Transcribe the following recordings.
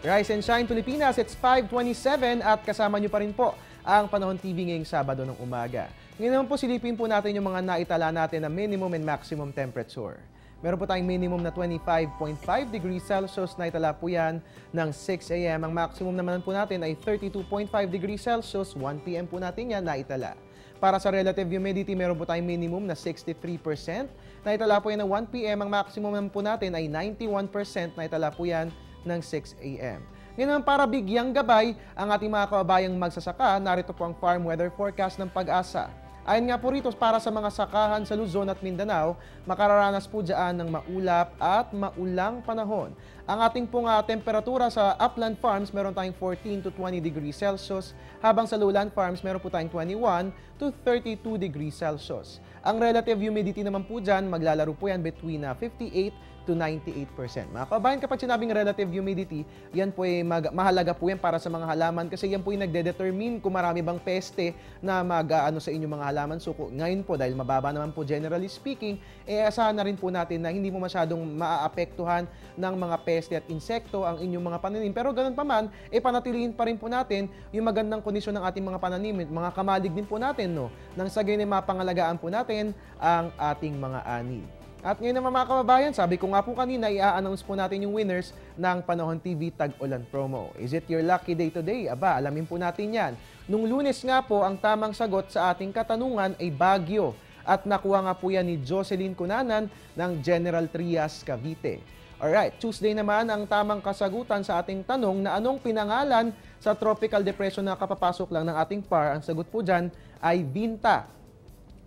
Rise and Shine Pilipinas, it's 5:27 at kasama nyo pa rin po ang Panahon TV ngayong Sabado ng umaga. Ngayon naman po silipin po natin yung mga naitala natin na minimum and maximum temperature. Meron po tayong minimum na 25.5 degrees Celsius, naitala po yan ng 6 a.m. Ang maximum naman po natin ay 32.5 degrees Celsius, 1 p.m. po natin yan naitala. Para sa relative humidity, meron po tayong minimum na 63%. Naitala po yan ng 1 p.m. Ang maximum naman po natin ay 91%. Naitala po yan ng 6 a.m. Ngayon naman para bigyang gabay ang ating mga kababayang magsasaka, narito po ang farm weather forecast ng Pag-asa. Ayon nga po rito, para sa mga sakahan sa Luzon at Mindanao, makararanas po dyan ng maulap at maulang panahon. Ang ating pong temperatura sa upland farms, meron tayong 14 to 20 degrees Celsius, habang sa lowland farms, meron po tayong 21 to 32 degrees Celsius. Ang relative humidity naman po dyan, maglalaro po yan between 58 to 98%. Mga kabayan, kapag sinabing relative humidity, yan po ay mahalaga po yan para sa mga halaman kasi yan po ay nagde-determine kung marami bang peste na mag-ano sa inyong mga halaman. So ngayon po, dahil mababa naman po generally speaking, asahan na rin po natin na hindi mo masyadong maaapektuhan ng mga peste at insekto ang inyong mga pananim. Pero ganun pa man, panatilihin pa rin po natin yung magandang kondisyon ng ating mga pananim, mga kamalig din po natin, no? Nang sa ganyan mapangalagaan po natin ang ating mga ani. At ngayon naman mga kababayan, sabi ko nga po kanina, i-announce po natin yung winners ng Panahon TV Tag-Ulan Promo. Is it your lucky day today? Aba, alamin po natin yan. Nung Lunes nga po, ang tamang sagot sa ating katanungan ay Baguio. At nakuha nga po yan ni Jocelyn Cunanan ng General Trias, Cavite. Alright, Tuesday naman ang tamang kasagutan sa ating tanong na anong pinangalan sa tropical depression na kapapasok lang ng ating PAR. Ang sagot po dyan ay Binta.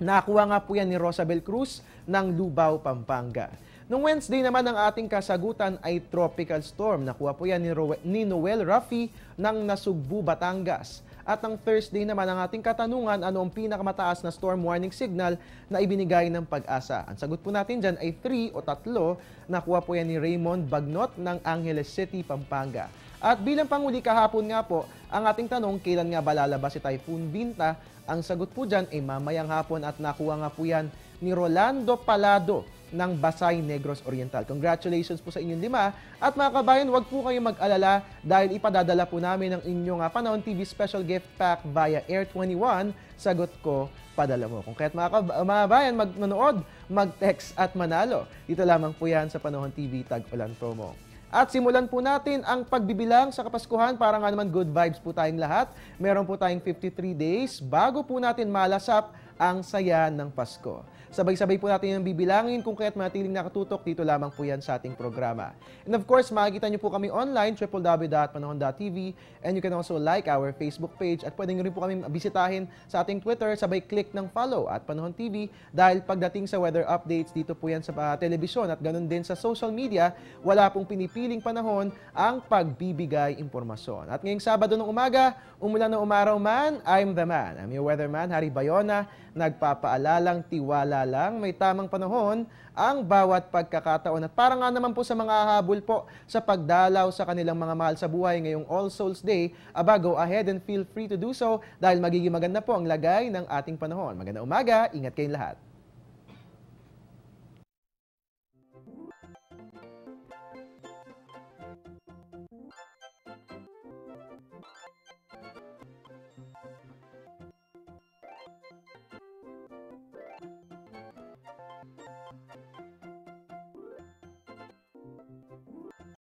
Nakuha nga po yan ni Rosabel Cruz ng Lubao, Pampanga. Noong Wednesday naman ang ating kasagutan ay tropical storm. Nakuha po yan ni Noel Rafi ng Nasugbu, Batangas. At ang Thursday naman ang ating katanungan, ano ang pinakamataas na storm warning signal na ibinigay ng Pag-asa? Ang sagot po natin dyan ay 3 o 3. Nakuha po yan ni Raymond Bagnot ng Angeles City, Pampanga. At bilang panguli kahapon nga po, ang ating tanong, kailan nga ba lalabas si Typhoon Binta? Ang sagot po dyan ay mamayang hapon at nakuha nga po yan ni Rolando Palado ng Basay, Negros Oriental. Congratulations po sa inyong 5. At mga kabayan, huwag po kayong mag-alala dahil ipadadala po namin ang inyong Panahon TV Special Gift Pack via Air 21. Sagot ko, padala mo. Kung kaya't mga kabayan, magmanood, mag-text at manalo. Dito lamang po yan sa Panahon TV Tag-Ulan Promo. At simulan po natin ang pagbibilang sa Kapaskuhan para nga naman good vibes po tayong lahat. Meron po tayong 53 days bago po natin malasap ang saya ng Pasko. Sabay-sabay po natin yung bibilangin kung kaya't manatiling nakatutok, dito lamang po yan sa ating programa. And of course, makikita nyo po kami online, www.panahon.tv, and you can also like our Facebook page at pwede nyo rin po kami bisitahin sa ating Twitter, sabay click ng follow at Panahon TV dahil pagdating sa weather updates, dito po yan sa telebisyon at ganun din sa social media, wala pong pinipiling panahon ang pagbibigay impormasyon. At ngayong Sabado ng umaga, umulan na umaraw man, I'm the man. I'm your weatherman, Harry Bayona, nagpapaalalang tiwala lang, may tamang panahon ang bawat pagkakataon. At para nga naman po sa mga habol po sa pagdalaw sa kanilang mga mahal sa buhay ngayong All Souls Day, go ahead and feel free to do so dahil magiging maganda po ang lagay ng ating panahon. Magandang umaga, ingat kayong lahat.